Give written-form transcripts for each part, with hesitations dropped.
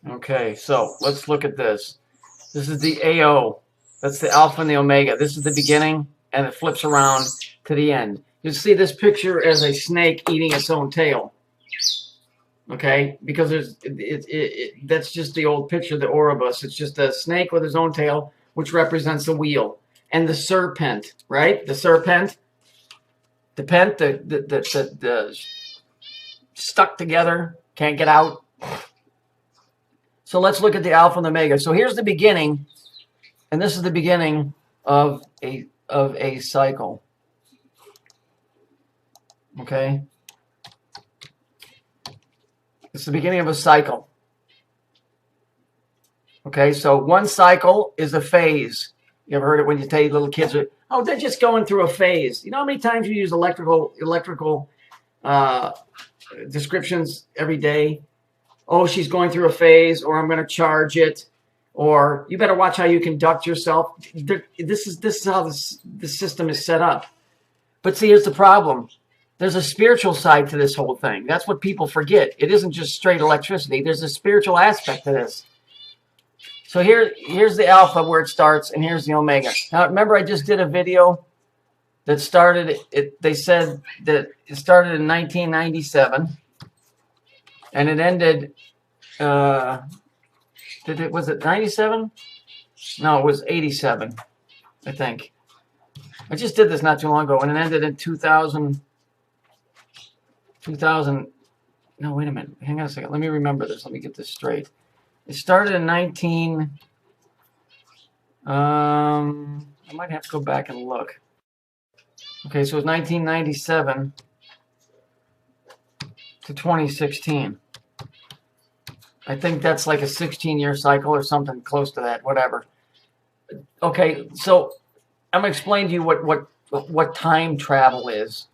Okay, so let's look at this. This is the AO. That's the alpha and the omega. This is the beginning, and it flips around to the end. You see this picture as a snake eating its own tail. Okay, because that's just the old picture, the Ouroboros. It's just a snake with his own tail, which represents the wheel. And the serpent, right? The serpent, the pent, the stuck together, can't get out. So let's look at the alpha and the omega. So here's the beginning, and this is the beginning of a cycle. Okay? It's the beginning of a cycle. Okay, so one cycle is a phase. You ever heard it when you tell your little kids, oh, they're just going through a phase. You know how many times you use electrical descriptions every day? Oh, she's going through a phase, or I'm going to charge it, or you better watch how you conduct yourself. This is how the system is set up. But see, here's the problem. There's a spiritual side to this whole thing. That's what people forget. It isn't just straight electricity. There's a spiritual aspect to this. So here's the alpha where it starts, and here's the omega. Now, remember I just did a video that started, they said that it started in 1997, and it ended, was it 97? No, it was 87, I think. I just did this not too long ago, and it ended in 2000, no, wait a minute. Hang on a second. Let me remember this. Let me get this straight. It started in I might have to go back and look. Okay, so it was 1997 to 2016. I think that's like a 16-year cycle or something close to that, whatever. Okay, so I'm going to explain to you what time travel is.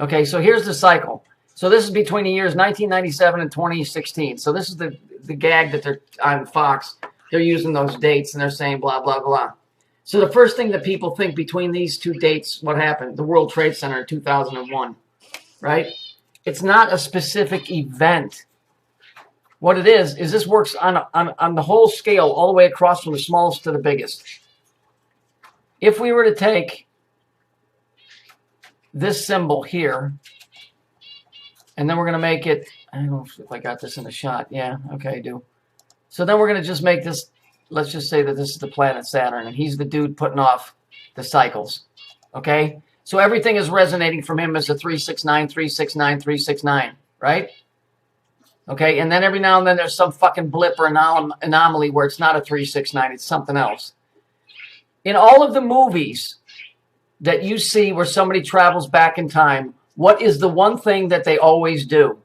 Okay, so here's the cycle. So this is between the years 1997 and 2016. So this is the gag that they're on Fox. They're using those dates and they're saying blah, blah, blah. So the first thing that people think between these two dates, what happened? The World Trade Center in 2001, right? It's not a specific event. What it is this works on the whole scale all the way across from the smallest to the biggest. If we were to take this symbol here, and then we're going to make it, I don't know if I got this in the shot. Yeah, okay, I do. So then we're going to just make this, let's just say that this is the planet Saturn, and he's the dude putting off the cycles. Okay? So everything is resonating from him as a 369, 369, 369, right? Okay, and then every now and then there's some fucking blip or anomaly where it's not a 369, it's something else. In all of the movies that you see where somebody travels back in time, what is the one thing that they always do?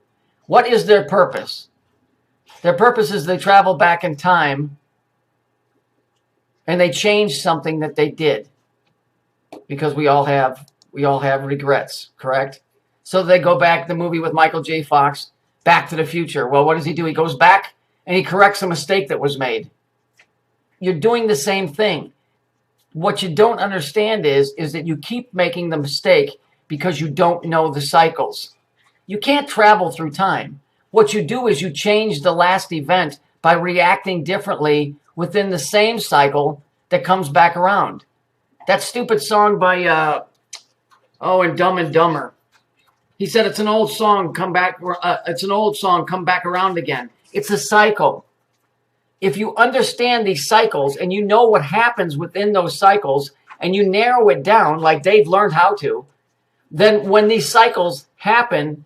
What is their purpose? Their purpose is they travel back in time and they change something that they did, because we all have regrets, correct? So they go back, the movie with Michael J. Fox, Back to the Future. Well, what does he do? He goes back and he corrects a mistake that was made. You're doing the same thing. What you don't understand is that you keep making the mistake because you don't know the cycles. You can't travel through time. What you do is you change the last event by reacting differently within the same cycle that comes back around. That stupid song by, and Dumb and Dumber. He said it's an old song, come back around again. It's a cycle. If you understand these cycles and you know what happens within those cycles and you narrow it down like Dave learned how to, then when these cycles happen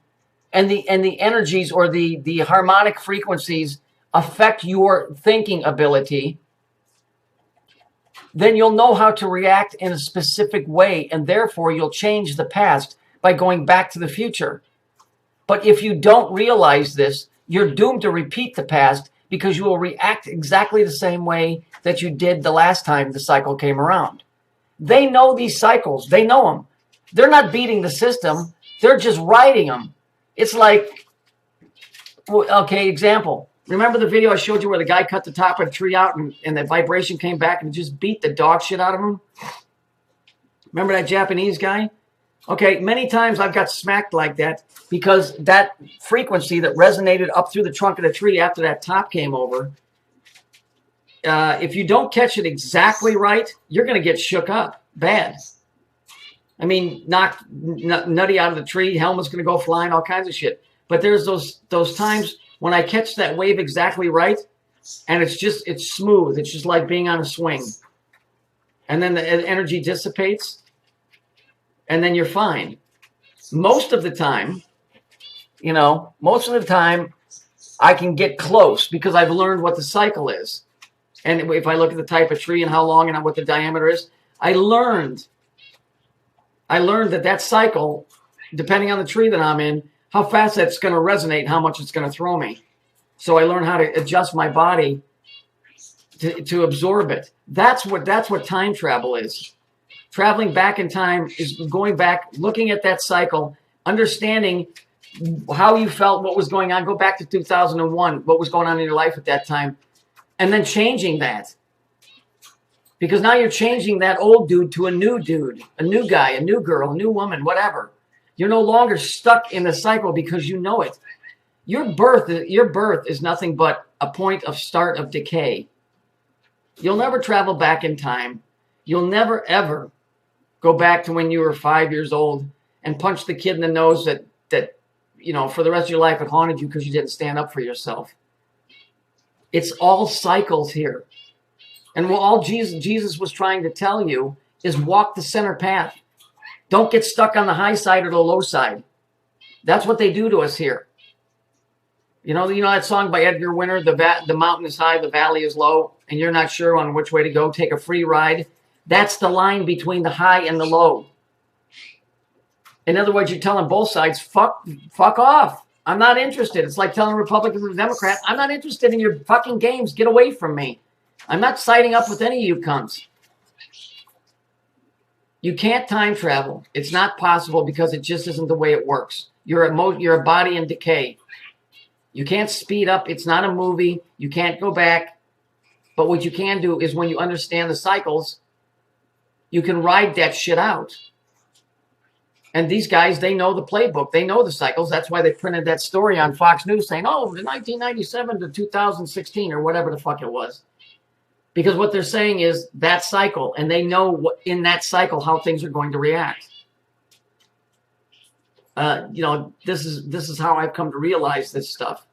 and the energies or the harmonic frequencies affect your thinking ability, then you'll know how to react in a specific way, and therefore you'll change the past by going back to the future. But if you don't realize this, you're doomed to repeat the past, because you will react exactly the same way that you did the last time the cycle came around. They know these cycles. They know them. They're not beating the system. They're just riding them. It's like, okay, example. Remember the video I showed you where the guy cut the top of a tree out and the vibration came back and just beat the dog shit out of him? Remember that Japanese guy? Okay, many times I've got smacked like that because that frequency that resonated up through the trunk of the tree after that top came over, if you don't catch it exactly right, you're going to get shook up bad. I mean, knocked nutty out of the tree, helmet's going to go flying, all kinds of shit. But there's those times when I catch that wave exactly right, and it's smooth. It's just like being on a swing. And then the energy dissipates, and then you're fine. Most of the time, I can get close because I've learned what the cycle is. And if I look at the type of tree and how long and what the diameter is, I learned that cycle, depending on the tree that I'm in, how fast that's going to resonate, how much it's going to throw me. So I learned how to adjust my body to absorb it. That's what time travel is. Traveling back in time is going back, looking at that cycle, understanding how you felt, what was going on. Go back to 2001, what was going on in your life at that time, and then changing that. Because now you're changing that old dude to a new dude, a new guy, a new girl, a new woman, whatever. You're no longer stuck in the cycle because you know it. Your birth is nothing but a point of start of decay. You'll never travel back in time. You'll never, ever go back to when you were 5 years old and punch the kid in the nose that for the rest of your life it haunted you because you didn't stand up for yourself. It's all cycles here. And all Jesus was trying to tell you is walk the center path. Don't get stuck on the high side or the low side. That's what they do to us here. You know that song by Edgar Winter, the mountain is high, the valley is low, and you're not sure on which way to go, take a free ride. That's the line between the high and the low. In other words, you're telling both sides, fuck off. I'm not interested. It's like telling Republicans and Democrats, I'm not interested in your fucking games. Get away from me. I'm not siding up with any of you cunts. You can't time travel. It's not possible because it just isn't the way it works. You're a body in decay. You can't speed up. It's not a movie. You can't go back. But what you can do is when you understand the cycles, you can ride that shit out. And these guys, they know the playbook. They know the cycles. That's why they printed that story on Fox News saying, oh, the 1997 to 2016 or whatever the fuck it was. Because what they're saying is that cycle, and they know what in that cycle how things are going to react. This is how I've come to realize this stuff.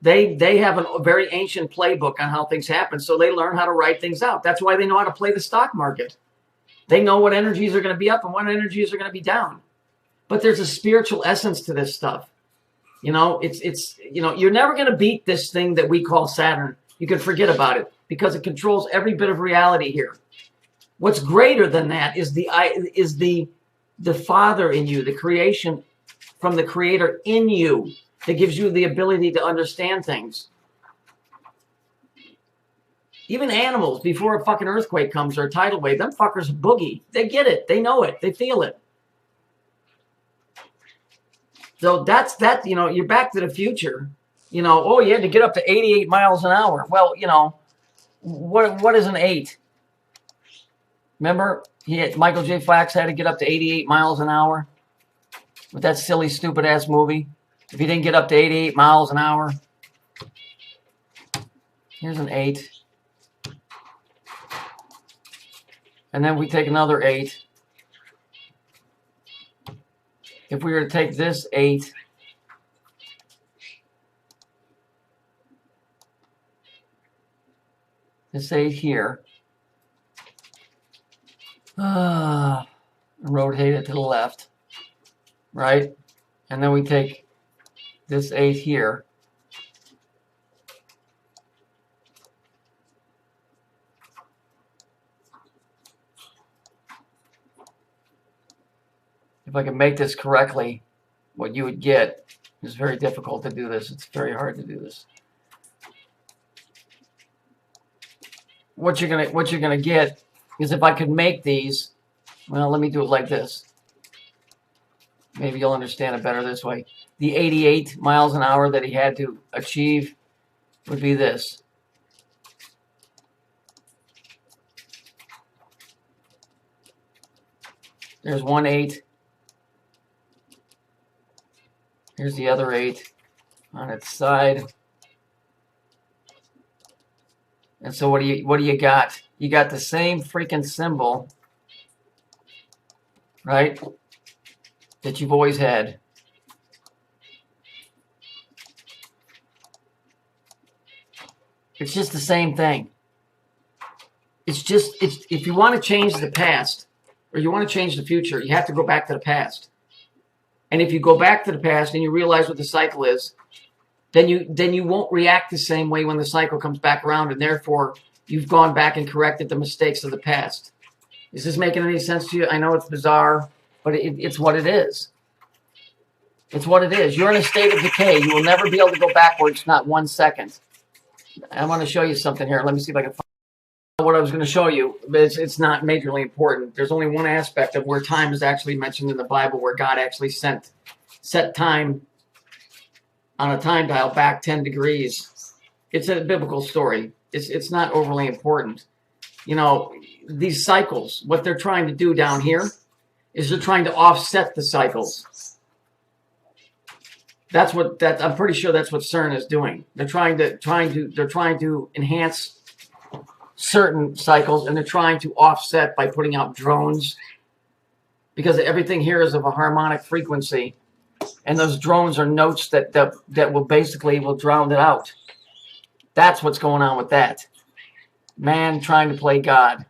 They have a very ancient playbook on how things happen, so they learn how to write things out. That's why they know how to play the stock market. They know what energies are going to be up and what energies are going to be down. But there's a spiritual essence to this stuff. You're never going to beat this thing that we call Saturn. You can forget about it because it controls every bit of reality here. What's greater than that is the Father in you, the creation from the Creator in you that gives you the ability to understand things. Even animals, before a fucking earthquake comes or a tidal wave, them fuckers boogie. They get it. They know it. They feel it. So that's that. You're Back to the Future. Oh, you had to get up to 88 miles an hour. Well, what is an 8? Remember, Michael J. Fox had to get up to 88 miles an hour with that silly, stupid-ass movie. If he didn't get up to 88 miles an hour, here's an 8. And then we take another 8. If we were to take this 8, this 8 here, rotate it to the left, right? And then we take this 8 here. If I can make this correctly, what you would get is very difficult to do this. It's very hard to do this. What you're gonna get is if I could make these. Well, let me do it like this. Maybe you'll understand it better this way. The 88 miles an hour that he had to achieve would be this. There's one 8. Here's the other 8 on its side. And so what do you got? You got the same freaking symbol, right? That you've always had. It's just the same thing. It's if you want to change the past or you want to change the future, you have to go back to the past. And if you go back to the past and you realize what the cycle is, then you won't react the same way when the cycle comes back around, and therefore you've gone back and corrected the mistakes of the past. Is this making any sense to you? I know it's bizarre, but it's what it is. It's what it is. You're in a state of decay. You will never be able to go backwards, not 1 second. I want to show you something here. Let me see if I can find what I was going to show you. It's not majorly important. There's only one aspect of where time is actually mentioned in the Bible, where God actually set time on a time dial back 10 degrees. It's a biblical story. It's not overly important. You know, these cycles, what they're trying to do down here is they're trying to offset the cycles. I'm pretty sure that's what CERN is doing. They're trying to enhance certain cycles, and they're trying to offset by putting out drones, because everything here is of a harmonic frequency, and those drones are notes that will basically drown it out. That's what's going on with that. Man trying to play God.